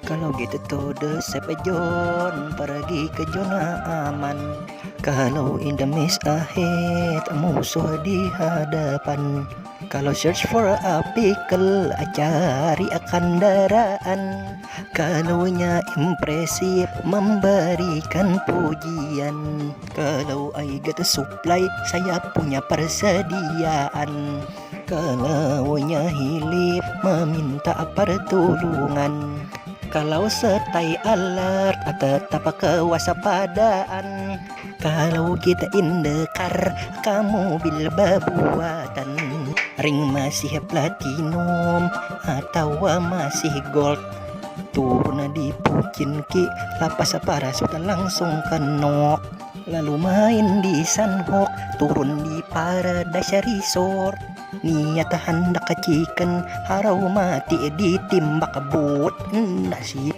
Kalau gitu tuh the sepejon pergi ke zona aman. Kalau in the mist ahead musuh di hadapan. Kalau search for a pickle cari kendaraan. Kalau nya impresif memberikan pujian. Kalau I get a supply saya punya persediaan. Kalau nya hilip meminta pertolongan. Kalau stay alert tetap kewaspadaan. Kalau kita in the car kamu mobil babuatan. Ring masih platinum atau masih gold. Turun di pucin ki lapas parasut langsung kenok. Lalu main di Sunhawk turun di Paradise Resort. Niat hendak ke chicken harau mati ditimbak but. Nasib